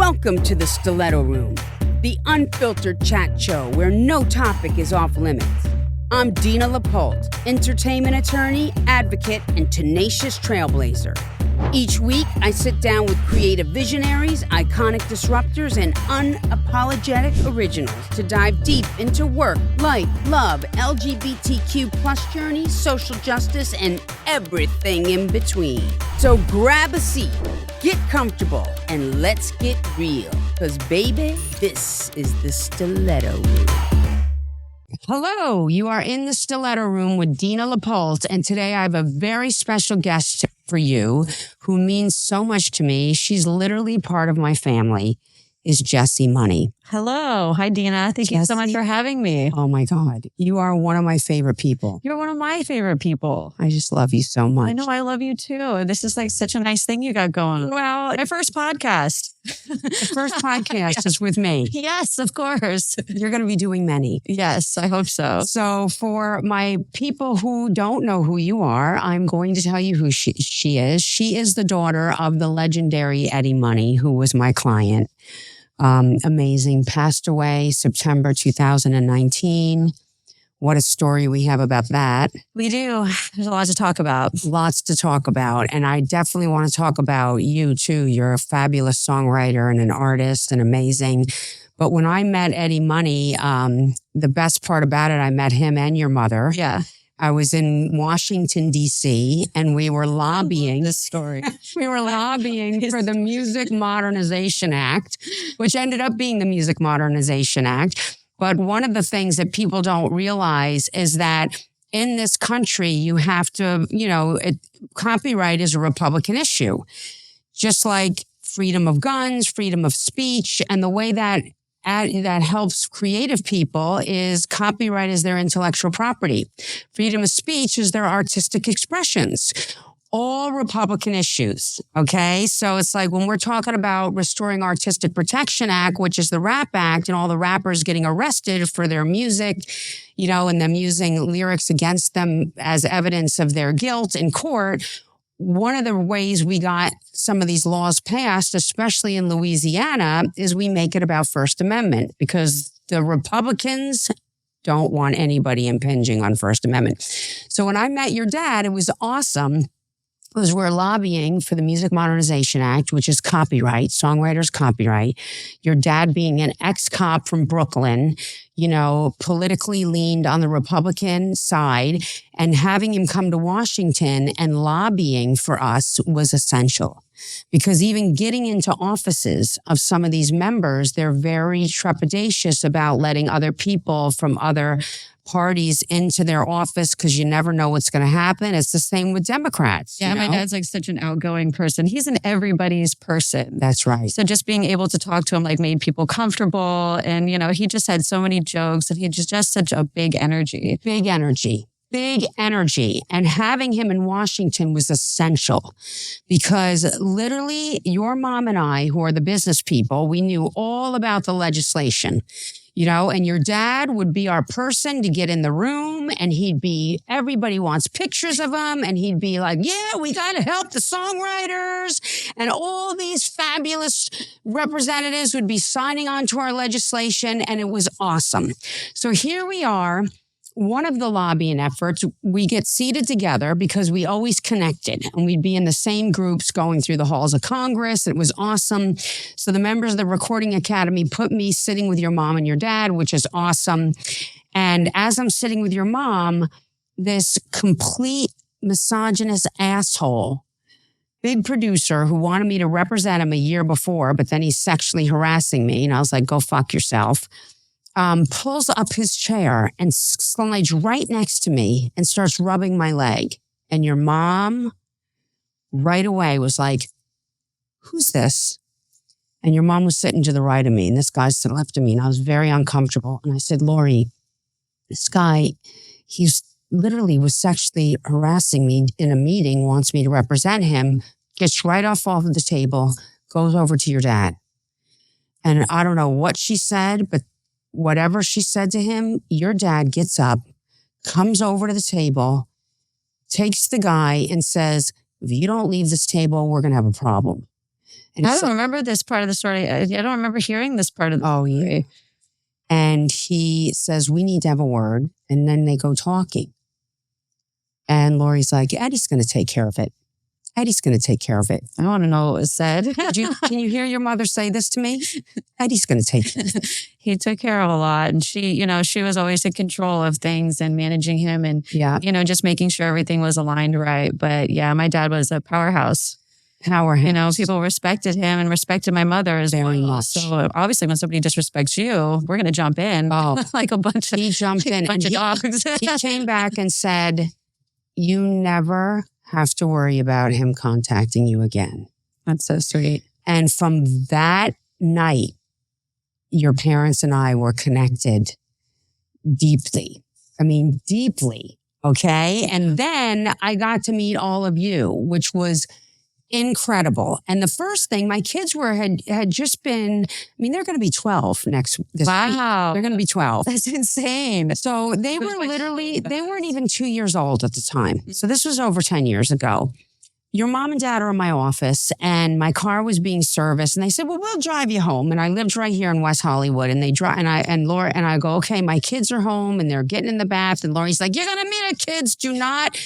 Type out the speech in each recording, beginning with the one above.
Welcome to the Stiletto Room, the unfiltered chat show where no topic is off limits. I'm Dina LaPolt, entertainment attorney, advocate, and tenacious trailblazer. Each week, I sit down with creative visionaries, iconic disruptors, and unapologetic originals to dive deep into work, life, love, LGBTQ plus journeys, social justice, and everything in between. So grab a seat, get comfortable, and let's get real. Because baby, this is the Stiletto Room. Hello, you are in the Stiletto Room with Dina LaPolt, and today I have a very special guest for you who means so much to me. She's literally part of my family, is Jessie Money. Hello. Hi, Dina. Thank you so much for having me. Oh my God. You are one of my favorite people. You're one of my favorite people. I just love you so much. I know. I love you too. This is like such a nice thing you got going. Well, my first podcast. The first podcast is with me. Yes, of course. You're going to be doing many. Yes, I hope so. So for my people who don't know who you are, I'm going to tell you who she is. She is the daughter of the legendary Eddie Money, who was my client. Amazing. Passed away September 2019. What a story we have about that. We do. There's a lot to talk about. Lots to talk about. And I definitely want to talk about you too. You're a fabulous songwriter and an artist and amazing. But when I met Eddie Money, the best part about it, I met him and your mother. Yeah. I was in Washington, D.C., and we were lobbying. This story. We were lobbying for the Music Modernization Act, which ended up being the Music Modernization Act. But one of the things that people don't realize is that in this country, you have to, copyright is a Republican issue, just like freedom of guns, freedom of speech, and the way that helps creative people is copyright is their intellectual property. Freedom of speech is their artistic expressions. All Republican issues, okay? So it's like when we're talking about restoring Artistic Protection Act, which is the Rap Act, and all the rappers getting arrested for their music, and them using lyrics against them as evidence of their guilt in court. One of the ways we got some of these laws passed, especially in Louisiana, is we make it about First Amendment because the Republicans don't want anybody impinging on First Amendment. So when I met your dad, it was awesome because we're lobbying for the Music Modernization Act, which is copyright, songwriters copyright. Your dad being an ex-cop from Brooklyn, politically leaned on the Republican side, and having him come to Washington and lobbying for us was essential. Because even getting into offices of some of these members, they're very trepidatious about letting other people from other parties into their office because you never know what's going to happen. It's the same with Democrats. Yeah, my dad's like such an outgoing person. He's an everybody's person. That's right. So just being able to talk to him made people comfortable. And, he just had so many jokes and he just such a big energy. Big energy. And having him in Washington was essential because literally your mom and I, who are the business people, we knew all about the legislation. And your dad would be our person to get in the room and everybody wants pictures of him and he'd be like, yeah, we got to help the songwriters. And all these fabulous representatives would be signing on to our legislation and it was awesome. So here we are. One of the lobbying efforts, we get seated together because we always connected and we'd be in the same groups going through the halls of Congress. It was awesome. So the members of the Recording Academy put me sitting with your mom and your dad, which is awesome. And as I'm sitting with your mom, this complete misogynist asshole, big producer who wanted me to represent him a year before, but then he's sexually harassing me. And I was like, go fuck yourself. Pulls up his chair and slides right next to me and starts rubbing my leg. And your mom right away was like, who's this? And your mom was sitting to the right of me and this guy's to the left of me. And I was very uncomfortable. And I said, Lori, this guy, he's literally was sexually harassing me in a meeting, wants me to represent him, gets right off of the table, goes over to your dad. And I don't know what she said, but whatever she said to him, your dad gets up, comes over to the table, takes the guy and says, if you don't leave this table, we're going to have a problem. And I don't remember this part of the story. I don't remember hearing this part of the story. yeah. And he says, we need to have a word. And then they go talking. And Lori's like, Eddie's going to take care of it. Eddie's going to take care of it. I want to know what was said. Can you hear your mother say this to me? Eddie's going to take care of it. He took care of a lot. And she was always in control of things and managing him and, just making sure everything was aligned right. But yeah, my dad was a powerhouse. People respected him and respected my mother as very well. much. So obviously when somebody disrespects you, we're going to jump in like a bunch of dogs. He came back and said, you never have to worry about him contacting you again. That's so sweet. And from that night, your parents and I were connected deeply. I mean, deeply. Okay. And then I got to meet all of you, which was incredible. And the first thing, my kids had just been, they're going to be 12 this week. They're going to be 12. That's insane. So they were they weren't even 2 years old at the time. So this was over 10 years ago. Your mom and dad are in my office and my car was being serviced and they said, well, we'll drive you home. And I lived right here in West Hollywood and they drive and Laura and I go, okay, my kids are home and they're getting in the bath. And Lori's like, you're going to meet the kids. Do not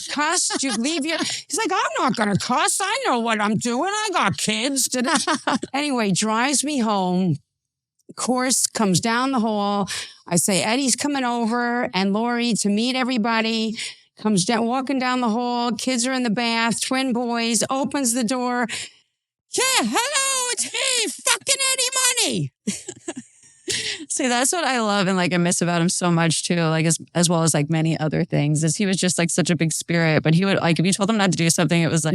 cuss. He's like, I'm not going to cuss. I know what I'm doing. I got kids. Anyway, drives me home. Of course, comes down the hall. I say, Eddie's coming over and Lori to meet everybody. Comes down, walking down the hall. Kids are in the bath. Twin boys. Opens the door. Yeah, hello, it's me, fucking Eddie Money. See, that's what I love and I miss about him so much too, as well as many other things, is he was just such a big spirit, but he would if you told him not to do something, it was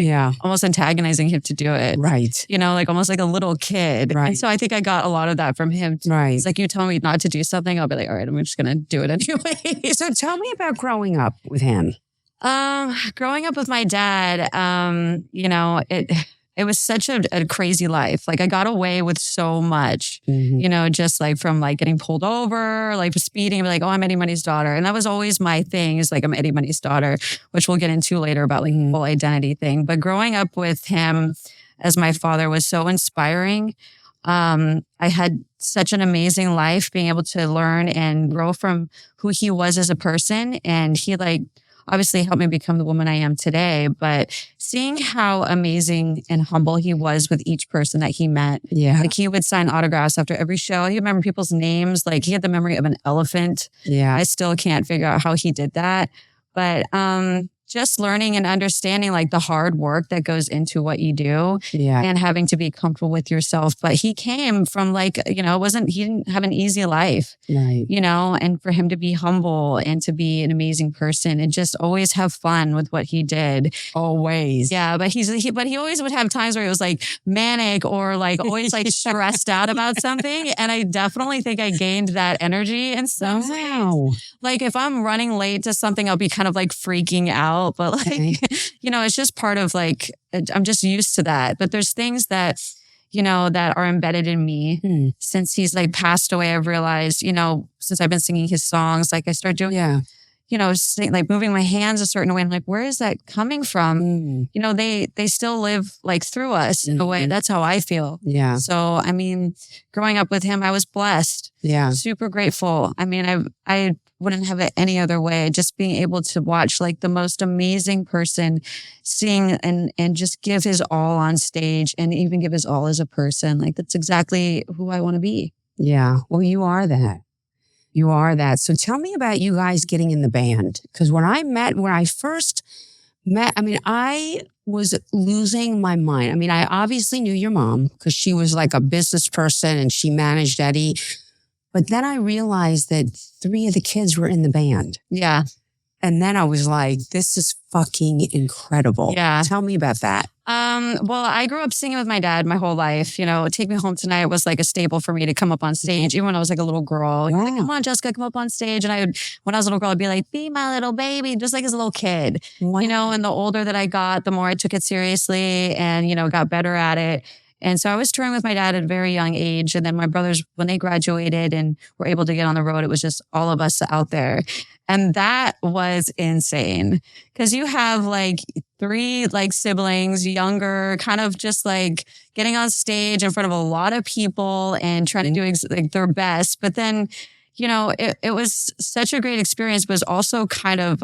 almost antagonizing him to do it. Right. Almost like a little kid. Right. And so I think I got a lot of that from him. Right. It's you tell me not to do something, I'll be like, all right, I'm just going to do it anyway. So tell me about growing up with him. Growing up with my dad, it was such a crazy life. I got away with so much, just from getting pulled over, for speeding, and be like, oh, I'm Eddie Money's daughter. And that was always my thing, is I'm Eddie Money's daughter, which we'll get into later about the whole identity thing. But growing up with him as my father was so inspiring. I had such an amazing life, being able to learn and grow from who he was as a person. And he obviously helped me become the woman I am today, but seeing how amazing and humble he was with each person that he met. Yeah. He would sign autographs after every show. He remembered people's names. He had the memory of an elephant. Yeah. I still can't figure out how he did that. But just learning and understanding the hard work that goes into what you do, and having to be comfortable with yourself. But he came from he didn't have an easy life, right? And for him to be humble and to be an amazing person and just always have fun with what he did. Always. Yeah. But he always would have times where it was manic or always stressed out about something. And I definitely think I gained that energy. And so if I'm running late to something, I'll be kind of freaking out. But it's just part of I'm just used to that. But there's things that, that are embedded in me since he's passed away. I've realized, since I've been singing his songs, I started doing, moving my hands a certain way. I'm where is that coming from? They still live through us in a way. That's how I feel. Yeah. So, growing up with him, I was blessed. Yeah. Super grateful. I wouldn't have it any other way. Just being able to watch the most amazing person sing and just give his all on stage and even give his all as a person. That's exactly who I want to be. Yeah. Well, you are that. You are that. So tell me about you guys getting in the band. Because when I first met, I was losing my mind. I obviously knew your mom because she was a business person and she managed Eddie. But then I realized that 3 of the kids were in the band. Yeah. And then I was like, this is fucking incredible. Yeah. Tell me about that. Well, I grew up singing with my dad my whole life. Take Me Home Tonight was a staple for me to come up on stage. Even when I was a little girl, wow. Come on, Jessica, come up on stage. And when I was a little girl, I'd be like, be my little baby, just as a little kid, wow. And the older that I got, the more I took it seriously and, got better at it. And so I was touring with my dad at a very young age. And then my brothers, when they graduated and were able to get on the road, it was just all of us out there. And that was insane because you have like 3 like siblings, younger, kind of just like getting on stage in front of a lot of people and trying to do like their best. But then, you know, it was such a great experience, but it was also kind of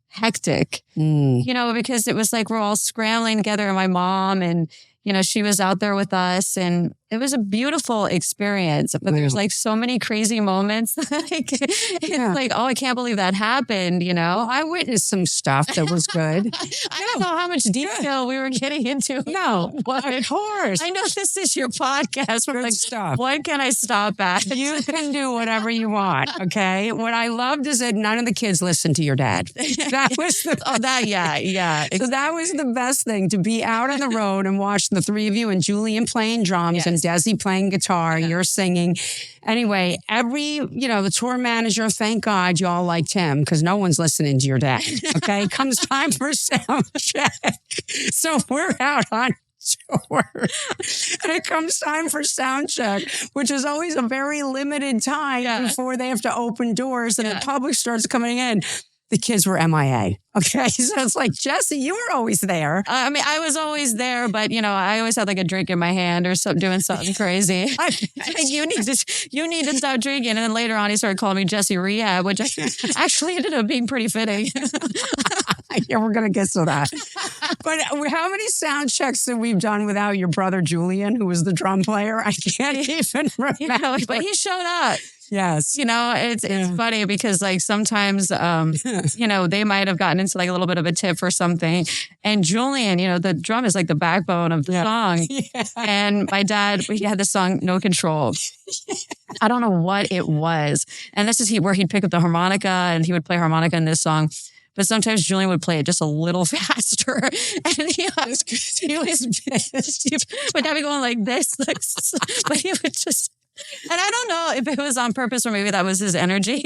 hectic, you know, because it was like we're all scrambling together and my mom and, you know, she was out there with us and it was a beautiful experience, but there's like so many crazy moments. Like, it's like, oh, I can't believe that happened, you know? Well, I witnessed some stuff that was good. I don't know how much detail we were getting into. No, of course. I know this is your podcast. But like, stuff. What can I stop at? You can do whatever you want, okay? What I loved is that none of the kids listened to your dad. That was the... yeah. So that was the best thing, to be out on the road and watch the 3 of you and Julian playing drums and Desi playing guitar, you're singing. Anyway, the tour manager, thank God y'all liked him because no one's listening to your dad. Okay. Comes time for sound check. So we're out on tour. And it comes time for sound check, which is always a very limited time before they have to open doors and the public starts coming in. The kids were MIA. Okay. So it's like, Jesse, you were always there. I mean, I was always there, but you know, I always had like a drink in my hand or doing something crazy. You need to stop drinking. And then later on, he started calling me Jesse Rehab, which actually ended up being pretty fitting. Yeah, we're going to get to that. But how many sound checks that we've done without your brother, Julian, who was the drum player? I can't even remember. You know, but he showed up. Yes. You know, it's funny because like sometimes, you know, they might have gotten into like a little bit of a tip or something. And Julian, you know, the drum is like the backbone of the song. Yeah. And my dad, he had the song No Control. I don't know what it was. And this is where he'd pick up the harmonica and he would play harmonica in this song. But sometimes Julian would play it just a little faster. And he was pissed. He would have me going like this. But he would just... And I don't know if it was on purpose or maybe that was his energy,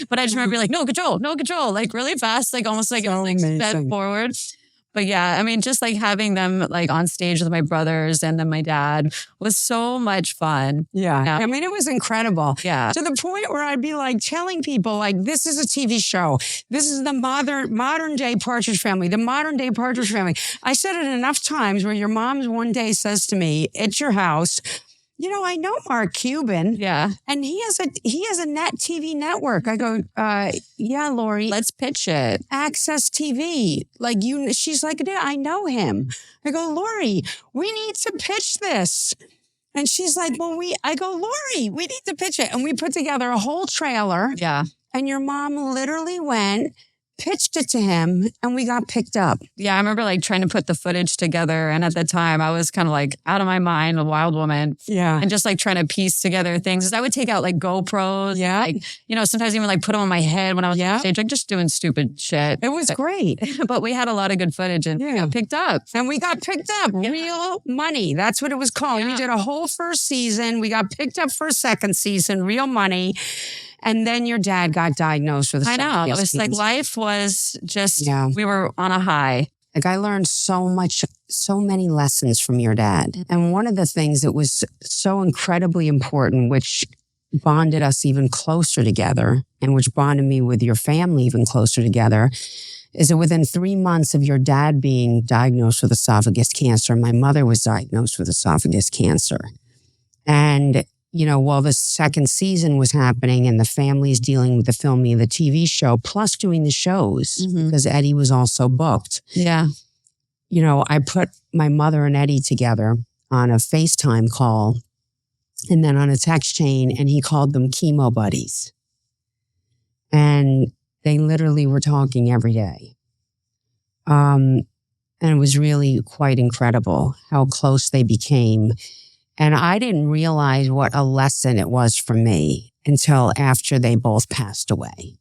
but I just remember like, no control, like really fast, like almost like, so sped forward. But yeah, I mean, just like having them like on stage with my brothers and then my dad was so much fun. Yeah. I mean, it was incredible. Yeah. To the point where I'd be like telling people like, this is a TV show. This is the modern day Partridge Family, the modern day Partridge Family. I said it enough times where your mom one day says to me, at your house, you know, I know Mark Cuban. Yeah. And he has a net TV network. I go, yeah, Lori. Let's pitch it. Access TV. Like she's like, yeah, I know him. I go, Lori, we need to pitch this. And she's like, I go, Lori, we need to pitch it. And we put together a whole trailer. Yeah. And your mom literally went, pitched it to him, and we got picked up. Yeah, I remember like trying to put the footage together. And at the time, I was kind of like out of my mind, a wild woman. Yeah. And just like trying to piece together things. I would take out like GoPros. Yeah. Like, you know, sometimes even like put them on my head when I was on stage, like just doing stupid shit. It was great. But we had a lot of good footage and got picked up. And we got picked up. Real money. That's what it was called. Yeah. We did a whole first season. We got picked up for a second season. Real money. And then your dad got diagnosed with I know. It was like life was just, we were on a high. Like I learned so many lessons from your dad. And one of the things that was so incredibly important, which bonded us even closer together and which bonded me with your family even closer together, is that within 3 months of your dad being diagnosed with esophagus cancer, my mother was diagnosed with esophagus cancer. And you know, while the second season was happening and the family's dealing with the filming of the TV show, plus doing the shows, because Eddie was also booked. Yeah. You know, I put my mother and Eddie together on a FaceTime call and then on a text chain, and he called them chemo buddies. And they literally were talking every day. And it was really quite incredible how close they became. And I didn't realize what a lesson it was for me until after they both passed away.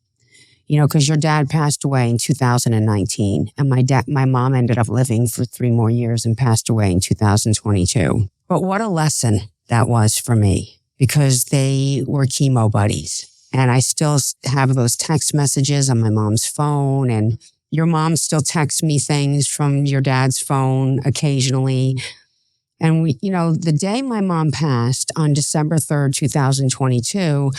You know, because your dad passed away in 2019 and my mom ended up living for 3 more years and passed away in 2022. But what a lesson that was for me, because they were chemo buddies. And I still have those text messages on my mom's phone, and your mom still texts me things from your dad's phone occasionally. And we, you know, the day my mom passed on December 3rd, 2022,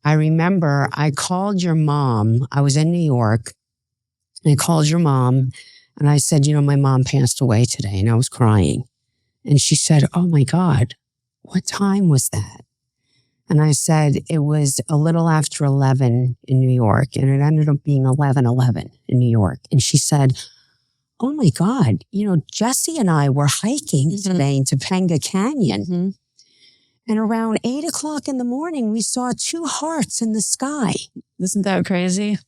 I remember I called your mom. I was in New York. I called your mom and I said, my mom passed away today, and I was crying. And she said, oh my God, what time was that? And I said, it was a little after 11 in New York, and it ended up being 11:11 in New York. And she said, oh my God, Jesse and I were hiking today in Topanga Canyon. And around 8:00 in the morning, we saw 2 hearts in the sky. Isn't that crazy?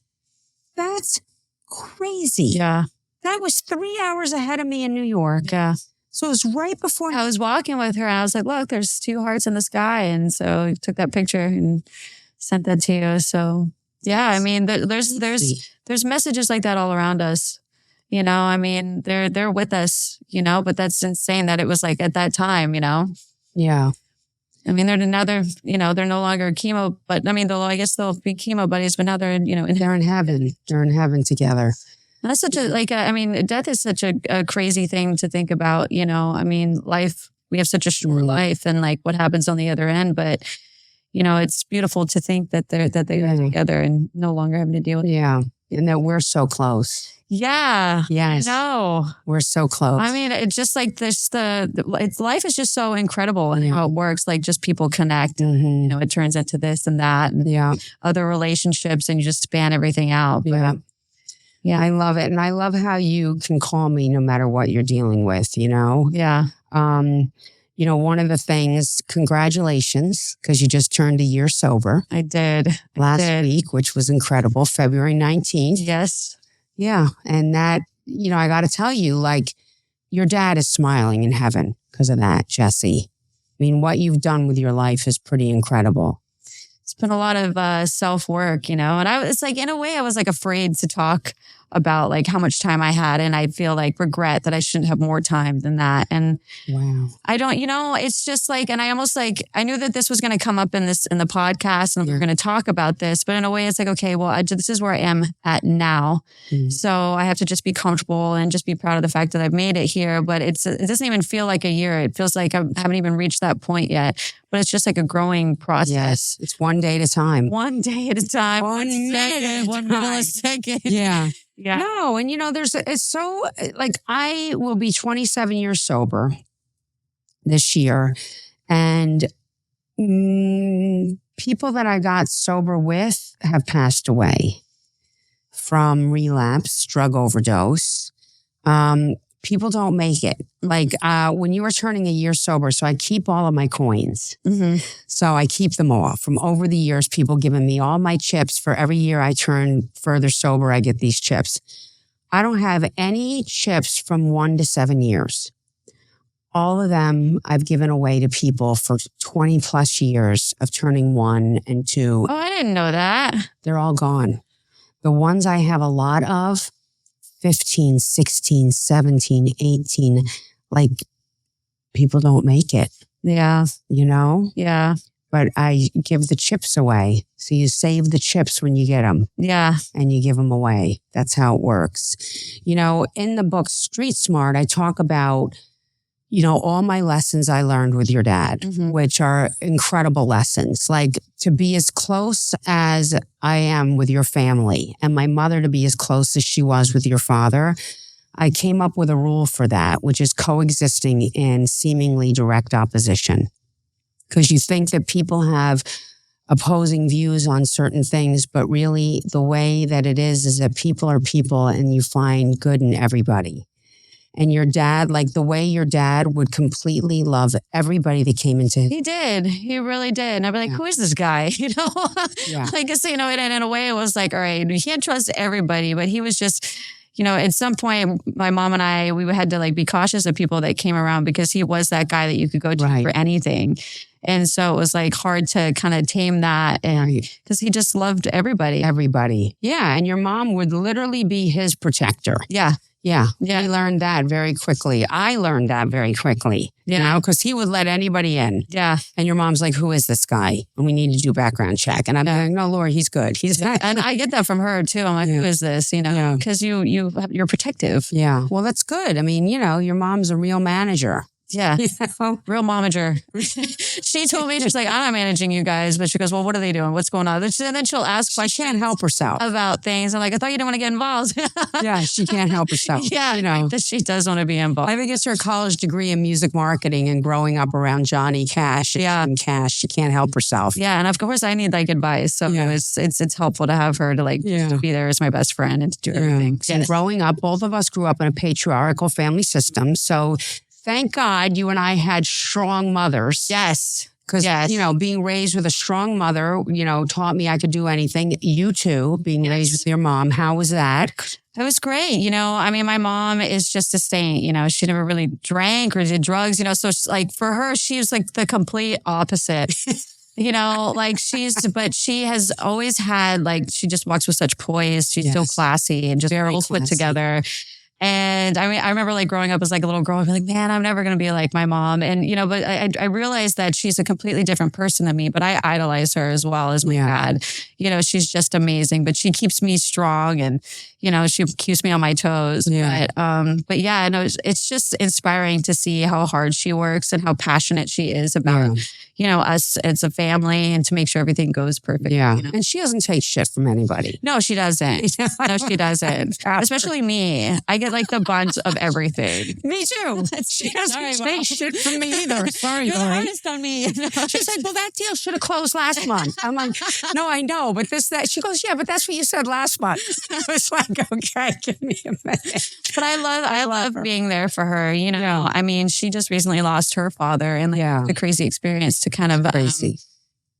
That's crazy. Yeah. That was 3 hours ahead of me in New York. Yeah. So it was right before. I was walking with her and I was like, look, there's 2 hearts in the sky. And so I took that picture and sent that to you. So yeah, I mean, there's messages like that all around us. I mean, they're with us, but that's insane that it was like at that time, Yeah. I mean, they're no longer chemo, but I mean, I guess they'll be chemo buddies, but now they're, they're in heaven. They're in heaven together. And that's such death is such a crazy thing to think about, I mean, life, we have such a short life and like what happens on the other end, but it's beautiful to think that they are together and no longer having to deal with it. Yeah. And that we're so close. Yeah. Yes. No. We're so close. I mean, it's just like this, life is just so incredible and how it works. Like just people connect, it turns into this and that and other relationships and you just span everything out. But, yeah. I love it. And I love how you can call me no matter what you're dealing with, Yeah. One of the things, congratulations, because you just turned a year sober. I did. Last week, which was incredible, February 19th. Yes. Yeah. And that, I got to tell you, like, your dad is smiling in heaven because of that, Jesse. I mean, what you've done with your life is pretty incredible. It's been a lot of self-work, and it's like, in a way, I was like afraid to talk about like how much time I had. And I feel like regret that I shouldn't have more time than that. And wow, I don't, it's just like, and I almost like, I knew that this was going to come up in the podcast and we were going to talk about this, but in a way it's like, okay, well, this is where I am at now. So I have to just be comfortable and just be proud of the fact that I've made it here. But it doesn't even feel like a year. It feels like I haven't even reached that point yet, but it's just like a growing process. Yes. It's one day at a time. 1 day at a time. 1 minute at a 1 time. millisecond. Yeah. Yeah. No, and it's so like I will be 27 years sober this year, and people that I got sober with have passed away from relapse, drug overdose. People don't make it. Like when you were turning a year sober, so I keep all of my coins. So I keep them all from over the years, people giving me all my chips. For every year I turn further sober, I get these chips. I don't have any chips from 1 to 7 years. All of them I've given away to people for 20 plus years of turning 1 and 2. Oh, I didn't know that. They're all gone. The ones I have a lot of, 15, 16, 17, 18, like people don't make it. Yeah. Yeah. But I give the chips away. So you save the chips when you get them. Yeah. And you give them away. That's how it works. In the book Street Smart, I talk about, all my lessons I learned with your dad, which are incredible lessons. Like to be as close as I am with your family and my mother to be as close as she was with your father. I came up with a rule for that, which is coexisting in seemingly direct opposition. Because you think that people have opposing views on certain things, but really the way that it is that people are people and you find good in everybody. And your dad, like the way your dad would completely love everybody that came into his. He did. He really did. And I'd be like, who is this guy? Yeah. I guess, and in a way it was like, all right, you can't trust everybody, but he was just, at some point, my mom and I, we had to like be cautious of people that came around because he was that guy that you could go to for anything. And so it was like hard to kind of tame that. And because he just loved everybody. Everybody. Yeah. And your mom would literally be his protector. Yeah. Yeah. We learned that very quickly. I learned that very quickly, because he would let anybody in. Yeah. And your mom's like, who is this guy? And we need to do background check. And I'm like, no, Lord, he's good. He's not. And I get that from her too. I'm like, who is this? Because you're protective. Yeah. Well, that's good. I mean, your mom's a real manager. Yeah. You know? Real momager. She told me, she's like, I'm not managing you guys. But she goes, well, what are they doing? What's going on? And then she'll ask She questions can't help herself. about things. I'm like, I thought you didn't want to get involved. Yeah, she can't help herself. Yeah, you know. she does want to be involved. I think it's her college degree in music marketing and growing up around Johnny Cash. And Cash. She can't help herself. Yeah, and of course I need like advice. So it's helpful to have her to like to be there as my best friend and to do everything. And growing up, both of us grew up in a patriarchal family system. So thank God you and I had strong mothers. Yes. Because, you know, being raised with a strong mother, you know, taught me I could do anything. You too, being raised with your mom. How was that? It was great. You know, I mean, my mom is just a saint. You know, she never really drank or did drugs, you know. So like for her, she was like the complete opposite. You know, like but she has always had, like, she just walks with such poise. She's so classy and just very well put together. And I mean, I remember like growing up as like a little girl, I'd be like, man, I'm never going to be like my mom. And, you know, but I realized that she's a completely different person than me, but I idolize her as well as my dad. You know, she's just amazing, but she keeps me strong and, you know, she keeps me on my toes. Yeah. But yeah, no, it's just inspiring to see how hard she works and how passionate she is about, you know, us as a family and to make sure everything goes perfect. Yeah. You know? And she doesn't take shit from anybody. No, she doesn't. No, she doesn't. Especially me. I get like the bunt of everything. Me too. She doesn't take shit from me either. Sorry, you're the hardest on me. She's like, well, that deal should have closed last month. I'm like, no, I know, but that. She goes, yeah, but that's what you said last month. I was like, okay, give me a minute. But I love being there for her. You know, I mean, she just recently lost her father and like the crazy experience to kind of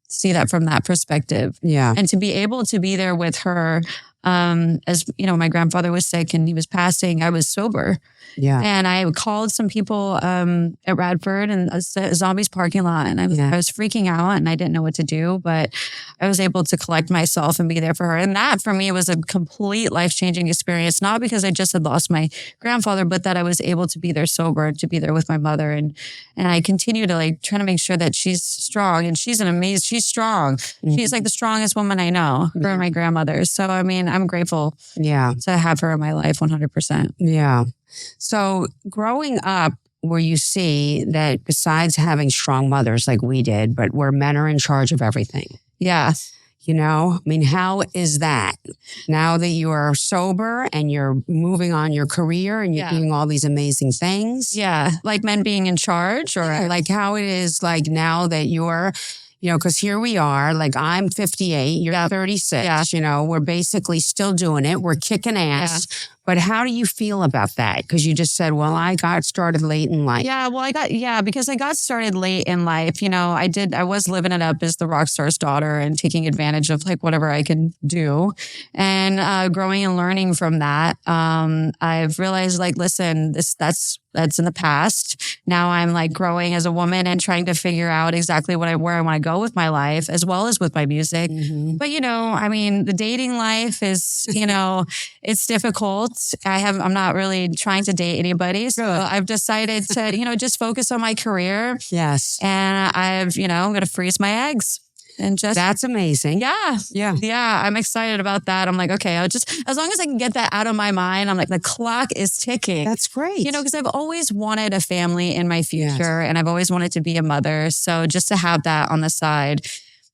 see that from that perspective. Yeah. And to be able to be there with her, as you know, my grandfather was sick and he was passing, I was sober. Yeah. And I called some people at Radford and a Zombies parking lot, and I was freaking out and I didn't know what to do, but I was able to collect myself and be there for her. And that for me was a complete life-changing experience, not because I just had lost my grandfather, but that I was able to be there sober, to be there with my mother. And I continue to like try to make sure that she's strong, and she's she's strong. Mm-hmm. She's like the strongest woman I know for my grandmother. So, I mean, I'm grateful to have her in my life 100%. Yeah. So growing up, where you see that besides having strong mothers like we did, but where men are in charge of everything. Yeah. You know, I mean, how is that now that you are sober and you're moving on your career and you're doing all these amazing things? Yeah. Like men being in charge, or like how it is like now that you're, you know, because here we are, like I'm 58, you're 36, you know, we're basically still doing it. We're kicking ass. Yeah. But how do you feel about that? Because you just said, well, I got started late in life. Yeah, well, because I got started late in life. You know, I was living it up as the Rockstar's daughter and taking advantage of like whatever I can do. And growing and learning from that, I've realized like, listen, that's in the past. Now I'm like growing as a woman and trying to figure out exactly where I want to go with my life, as well as with my music. Mm-hmm. But, you know, I mean, the dating life is, you know, it's difficult. I'm not really trying to date anybody. So I've decided to, you know, just focus on my career. Yes. And I'm going to freeze my eggs. And just that's amazing. Yeah. I'm excited about that. I'm like, okay, as long as I can get that out of my mind, I'm like, the clock is ticking. That's great. You know, because I've always wanted a family in my future, and I've always wanted to be a mother. So just to have that on the side,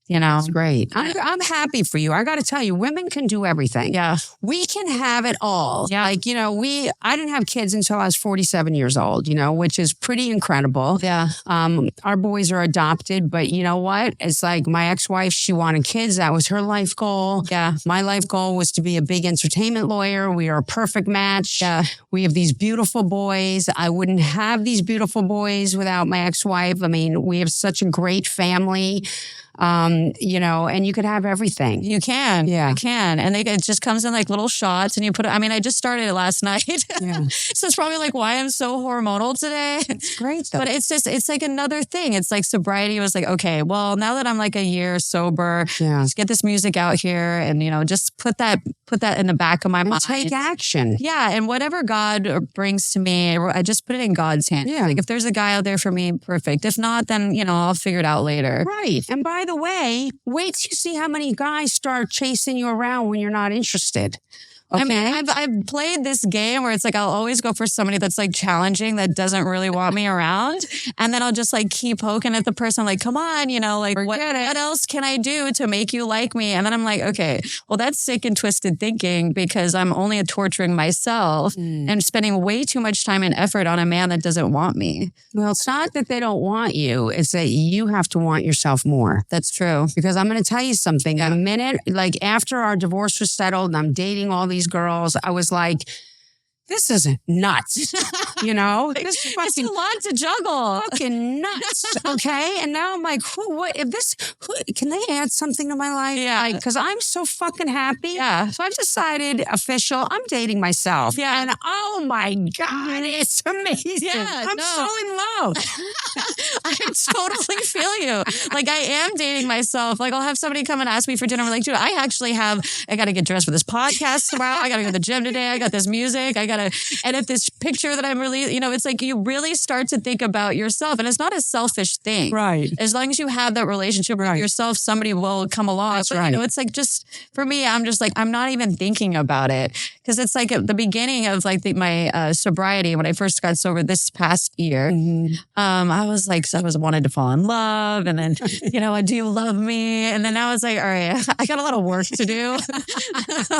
you know, it's great. I'm happy for you. I got to tell you, women can do everything. Yeah. We can have it all. Yeah. Like, you know, I didn't have kids until I was 47 years old, you know, which is pretty incredible. Yeah. Our boys are adopted, but you know what? It's like my ex-wife, she wanted kids. That was her life goal. Yeah. My life goal was to be a big entertainment lawyer. We are a perfect match. Yeah. We have these beautiful boys. I wouldn't have these beautiful boys without my ex-wife. I mean, we have such a great family. You know, and you could have everything. You can. Yeah. You can. And it just comes in like little shots and you put it, I mean, I just started it last night. Yeah. So it's probably like why I'm so hormonal today. It's great though. But it's like another thing. It's like sobriety was like, okay, well, now that I'm like a year sober, let's get this music out here and, you know, just put that in the back of my mind. Take action. Yeah. And whatever God brings to me, I just put it in God's hands. Yeah. Like if there's a guy out there for me, perfect. If not, then, you know, I'll figure it out later. Right. And by the way, wait till you see how many guys start chasing you around when you're not interested. Okay. I mean, I've played this game where it's like I'll always go for somebody that's like challenging that doesn't really want me around, and then I'll just like keep poking at the person, like, come on, like what else can I do to make you like me? And then I'm like, okay, well that's sick and twisted thinking because I'm only torturing myself and spending way too much time and effort on a man that doesn't want me. Well, it's not that they don't want you; it's that you have to want yourself more. That's true. Because I'm going to tell you something. A minute, like after our divorce was settled, and I'm dating all these girls, I was like, this is nuts, This is It's a lot to juggle. fucking nuts, okay? And now I'm like, can they add something to my life? Yeah. Because I'm so fucking happy. Yeah. So I've decided, I'm dating myself. Yeah. And oh my God, it's amazing. Yeah, I'm so in love. I totally feel you. Like I am dating myself. Like I'll have somebody come and ask me for dinner. I'm like, dude, I got to get dressed for this podcast tomorrow. I got to go to the gym today. I got this music. I got to edit this picture that I'm really, it's like you really start to think about yourself, and it's not a selfish thing. Right. As long as you have that relationship with yourself, somebody will come along. That's but, right. It's like just for me, I'm just like, I'm not even thinking about it because it's like at the beginning of like my sobriety, when I first got sober this past year, I was like, wanted to fall in love. And then, do you love me? And then I was like, all right, I got a lot of work to do.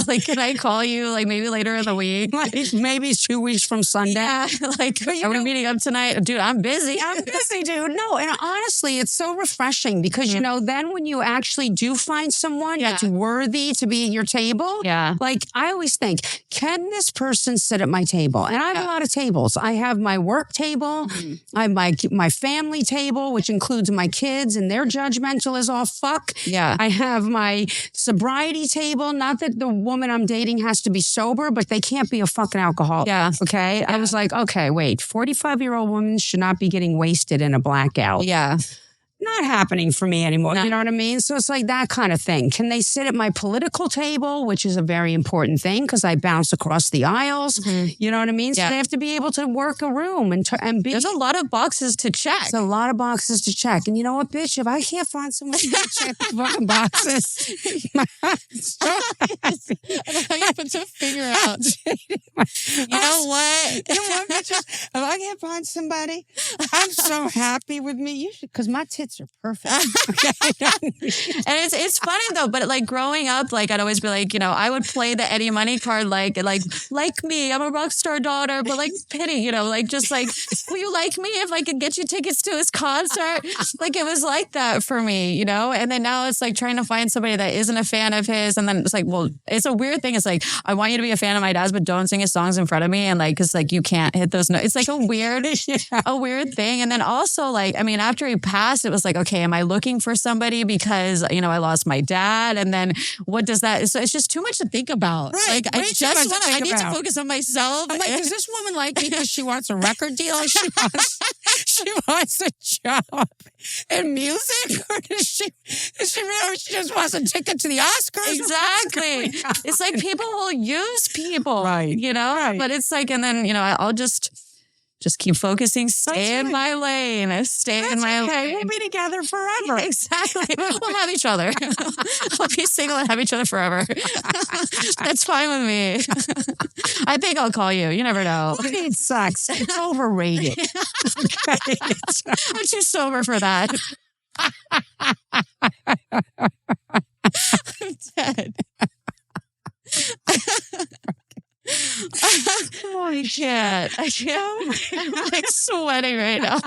Like, can I call you like maybe later in the week? Like maybe 2 weeks from Sunday. Yeah, like, are we meeting up tonight? Dude, I'm busy. I'm busy, dude. No, and honestly, it's so refreshing because, then when you actually do find someone that's worthy to be at your table, like I always think, can this person sit at my table? And I have a lot of tables. I have my work table. I have my family table, which includes my kids, and they're judgmental as all fuck. Yeah. I have my sobriety table. Not that the woman I'm dating has to be sober, but they can't be a fucking alcoholic. Yeah. Okay. Yeah. I was like, okay, wait, 45-year-old women should not be getting wasted in a blackout. Yeah. Not happening for me anymore. No. You know what I mean? So it's like that kind of thing. Can they sit at my political table, which is a very important thing because I bounce across the aisles. You know what I mean? So they have to be able to work a room and be. There's a lot of boxes to check. There's a lot of boxes to check. And you know what, bitch? If I can't find someone to check the fucking boxes, I got to figure out. You know what? If I can't find somebody, I'm so happy with me. You should, because my tits are perfect. And it's funny though, but like growing up, like I'd always be like, I would play the Eddie Money card, like me, I'm a Rockstar daughter, but like pity, like just like, will you like me if I could get you tickets to his concert? Like it was like that for me, and then now it's like trying to find somebody that isn't a fan of his. And then it's like, well, it's a weird thing. It's like, I want you to be a fan of my dad's, but don't sing his songs in front of me. And like, cause like you can't hit those notes. It's like a weird thing. And then also like, I mean, after he passed, it was like, okay, am I looking for somebody because, I lost my dad? And then what does that, so it's just too much to think about. Right. Like I need to focus on myself. I'm like, does this woman like me because she wants a record deal? Or she wants a job in music? Or does she just wants a ticket to the Oscars? Exactly. It's like people will use people. Right. Right. But it's like, and then, I'll just keep focusing, stay in my lane, stay in my lane. We'll be together forever. Exactly. We'll have each other. We'll be single and have each other forever. That's fine with me. I think I'll call you. You never know. It sucks. It's overrated. Okay. I'm too sober for that. I'm dead. Oh, I can't. I'm like sweating right now.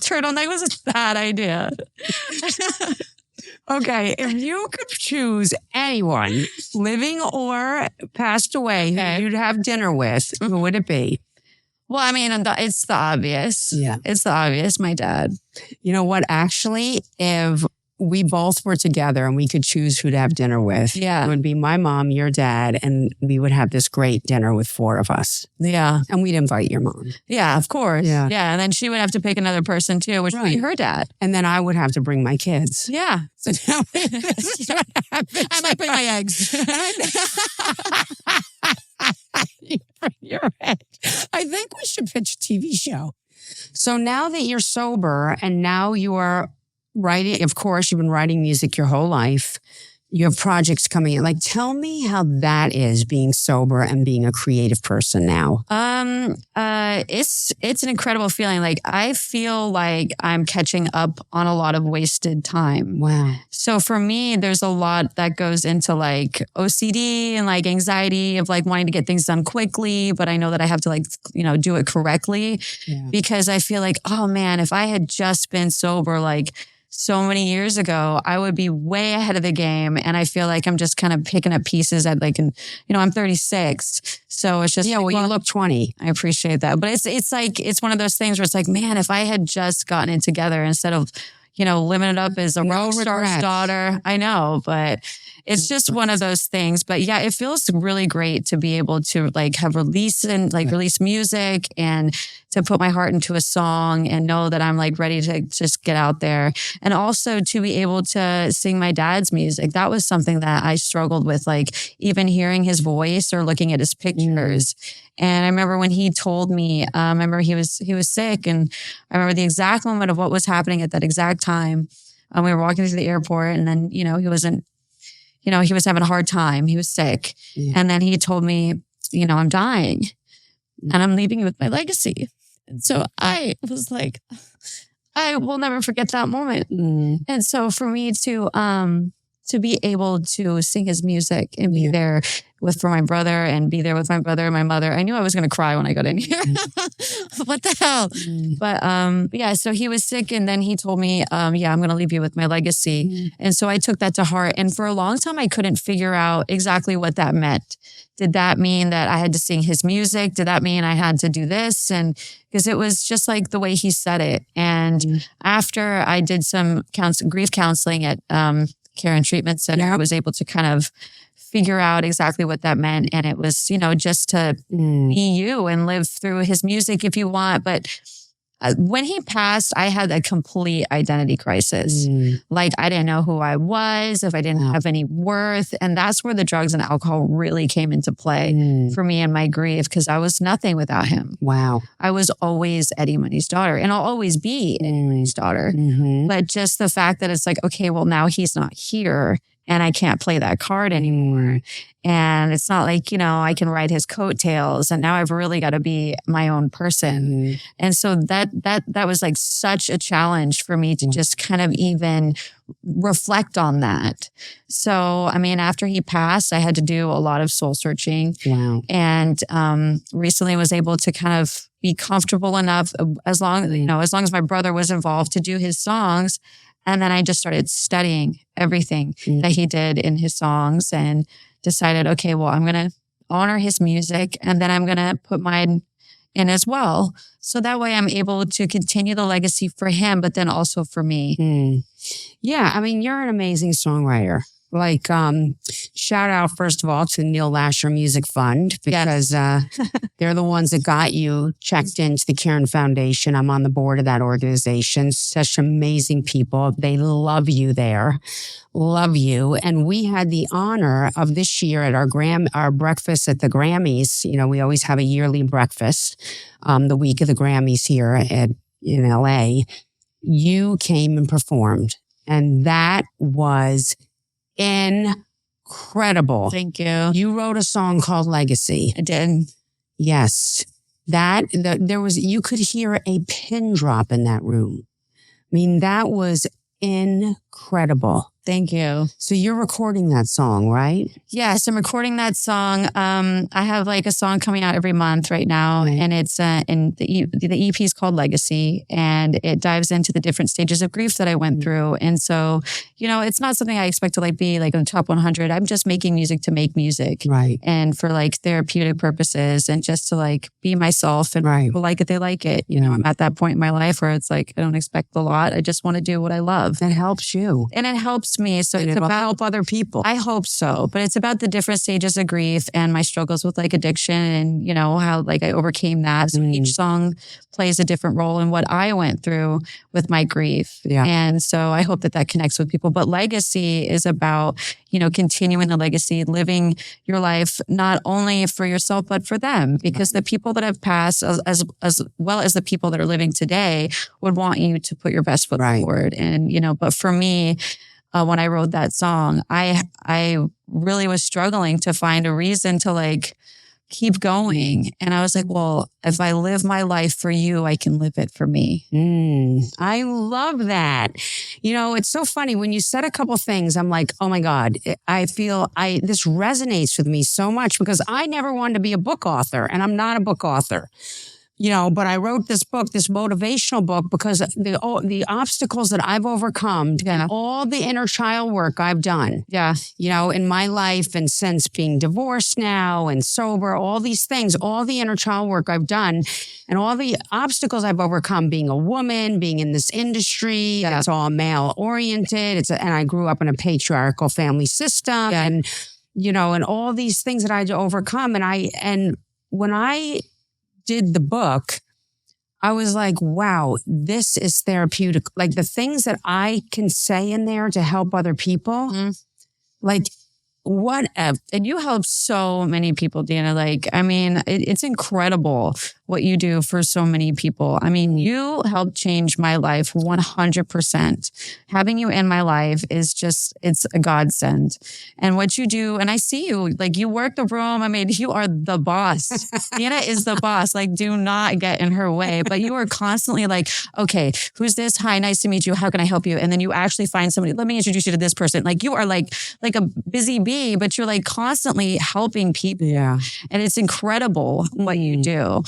Turtleneck was a bad idea. Okay, if you could choose anyone, living or passed away, who you'd have dinner with, who would it be? Well, I mean, it's the obvious. Yeah. It's the obvious. My dad. You know what? Actually, if we both were together and we could choose who to have dinner with, it would be my mom, your dad, and we would have this great dinner with 4 of us. Yeah. And we'd invite your mom. Yeah, of course. Yeah. Yeah. And then she would have to pick another person too, which would be her dad. And then I would have to bring my kids. Yeah. So now this is what happens. I might bring my eggs. You're right. I think we should pitch a TV show. So now that you're sober and now you are writing, of course, you've been writing music your whole life. You have projects coming in. Like, tell me how that is being sober and being a creative person now. It's an incredible feeling. Like, I feel like I'm catching up on a lot of wasted time. Wow. So for me, there's a lot that goes into like OCD and like anxiety of like wanting to get things done quickly, but I know that I have to like, do it correctly because I feel like, oh man, if I had just been sober, like, so many years ago, I would be way ahead of the game. And I feel like I'm just kind of picking up pieces at like, I'm 36. So it's just, you look 20. I appreciate that. But it's like, it's one of those things where it's like, man, if I had just gotten it together instead of, living it up as a Rockstar's daughter. I know, but it's just one of those things. But yeah, it feels really great to be able to like have release music and to put my heart into a song and know that I'm like ready to just get out there. And also to be able to sing my dad's music. That was something that I struggled with, like even hearing his voice or looking at his pictures. And I remember when he told me, I remember he was sick, and I remember the exact moment of what was happening at that exact time. We were walking through the airport, and then, he wasn't, he was having a hard time. He was sick. Yeah. And then he told me, I'm dying and I'm leaving you with my legacy. And so I was like, I will never forget that moment. And so for me to be able to sing his music and be there for my brother and be there with my brother and my mother. I knew I was going to cry when I got in here. What the hell? But so he was sick, and then he told me, I'm going to leave you with my legacy. And so I took that to heart. And for a long time, I couldn't figure out exactly what that meant. Did that mean that I had to sing his music? Did that mean I had to do this? And because it was just like the way he said it. And after I did some grief counseling at Care and Treatment Center, I was able to kind of figure out exactly what that meant. And it was, just to be you and live through his music if you want. But when he passed, I had a complete identity crisis. Like, I didn't know who I was, if I didn't have any worth. And that's where the drugs and alcohol really came into play for me and my grief, because I was nothing without him. Wow. I was always Eddie Money's daughter, and I'll always be Eddie Money's daughter. But just the fact that it's like, okay, well, now he's not here and I can't play that card anymore. And it's not like, I can ride his coattails, and now I've really got to be my own person. And so that was like such a challenge for me to just kind of even reflect on that. So, I mean, after he passed, I had to do a lot of soul searching. Wow. And recently was able to kind of be comfortable enough, as long as my brother was involved, to do his songs. And then I just started studying everything that he did in his songs and decided, okay, well, I'm going to honor his music, and then I'm going to put mine in as well. So that way I'm able to continue the legacy for him, but then also for me. Yeah. I mean, you're an amazing songwriter. Like, shout out, first of all, to Neil Lasher Music Fund, because they're the ones that got you checked into the Karen Foundation. I'm on the board of that organization. Such amazing people. They love you there. Love you. And we had the honor of this year at our breakfast at the Grammys. We always have a yearly breakfast, the week of the Grammys here in LA. You came and performed, and that was incredible. Thank you. You wrote a song called Legacy. I did. Yes. You could hear a pin drop in that room. I mean, that was incredible. Thank you. So you're recording that song, right? Yes, I'm recording that song. I have like a song coming out every month right now, and it's and the EP is called Legacy, and it dives into the different stages of grief that I went through. And so, it's not something I expect to like be like in the top 100. I'm just making music to make music, right? And for like therapeutic purposes, and just to like be myself. And people like it, they like it. I'm at that point in my life where it's like I don't expect a lot. I just want to do what I love. That helps you, and it helps me. So and it's it'll about help other people. I hope so. But it's about the different stages of grief and my struggles with like addiction, and how like I overcame that. So each song plays a different role in what I went through with my grief. Yeah. And so I hope that connects with people. But legacy is about, continuing the legacy, living your life, not only for yourself, but for them, because the people that have passed, as well as the people that are living today, would want you to put your best foot forward. And, but for me, when I wrote that song, I really was struggling to find a reason to like keep going. And I was like, well, if I live my life for you, I can live it for me. I love that. You know, it's so funny when you said a couple things, I'm like, oh my God, I feel this resonates with me so much because I never wanted to be a book author and I'm not a book author. You know, but I wrote this book, this motivational book, because the obstacles that I've overcome, and all the inner child work I've done, you know, in my life and since being divorced now and sober, all these things, all the inner child work I've done and all the obstacles I've overcome being a woman, being in this industry, that's all male oriented. And I grew up in a patriarchal family system and, you know, and all these things that I had to overcome. And when I did the book, I was like, wow, this is therapeutic. Like the things that I can say in there to help other people, like whatever. And you help so many people, Dina. Like, I mean, it's incredible what you do for so many people. I mean, you helped change my life 100%. Having you in my life is just, it's a godsend. And what you do, and I see you, like you work the room. I mean, you are the boss. Dina is the boss. Like, do not get in her way. But you are constantly like, okay, who's this? Hi, nice to meet you. How can I help you? And then you actually find somebody. Let me introduce you to this person. Like you are like a busy bee, but you're like constantly helping people. Yeah. And it's incredible what you do.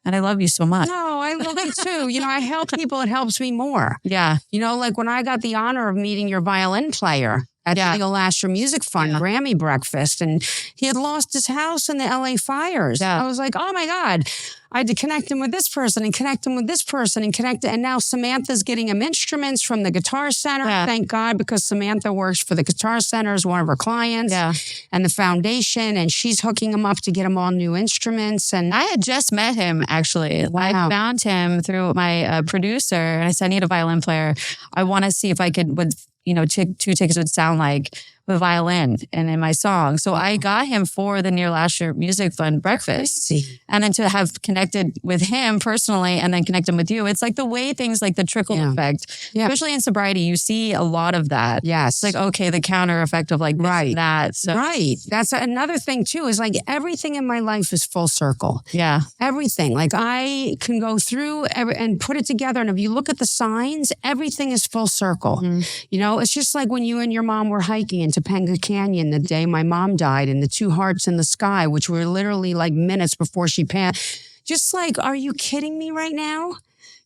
And I love you so much. No, I love you too. You know, I help people. It helps me more. Yeah. You know, like when I got the honor of meeting your violin player at the Last Year Music Fund Grammy breakfast, and he had lost his house in the LA fires. I was like, oh my God, I had to connect him with this person and connect him with this person and connect. And now Samantha's getting him instruments from the Guitar Center. Thank God, because Samantha works for the Guitar Center as one of her clients and the foundation. And she's hooking him up to get him all new instruments. And I had just met him, actually. I found him through my producer. And I said, I need a violin player. I want to see if I could, you know, two tickets would sound like with violin and in my song. So I got him for the Near Last Year Music Fund breakfast. And then to have connected with him personally and then connect him with you, it's like the way things like the trickle effect, especially in sobriety, you see a lot of that. Yes. It's like, okay, the counter effect of like this and that. So. Right. That's another thing too, is like everything in my life is full circle. Yeah. Everything. Like I can go through and put it together. And if you look at the signs, everything is full circle. You know, it's just like when you and your mom were hiking in Topanga Canyon the day my mom died, and the two hearts in the sky, which were literally like minutes before she passed. Just like, are you kidding me right now?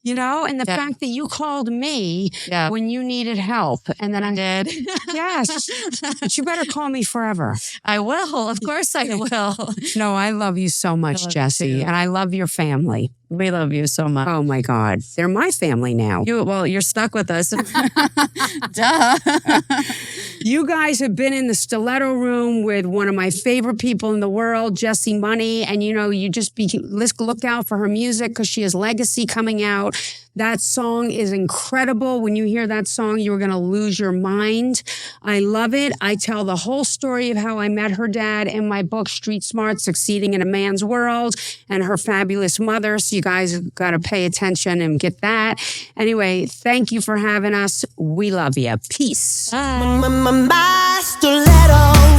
You know, and the fact that you called me when you needed help. And then I did. Yes. But you better call me forever. I will. Of course I will. No, I love you so much, Jessie. And I love your family. We love you so much. Oh my God. They're my family now. You're stuck with us. Duh. You guys have been in the Stiletto Room with one of my favorite people in the world, Jessie Money. And you know, look out for her music because she has Legacy coming out. That song is incredible. When you hear that song, you're going to lose your mind. I love it. I tell the whole story of how I met her dad in my book, Street Smart, Succeeding in a Man's World, and her fabulous mother. So you guys got to pay attention and get that. Anyway, thank you for having us. We love you. Peace. Bye. My stiletto.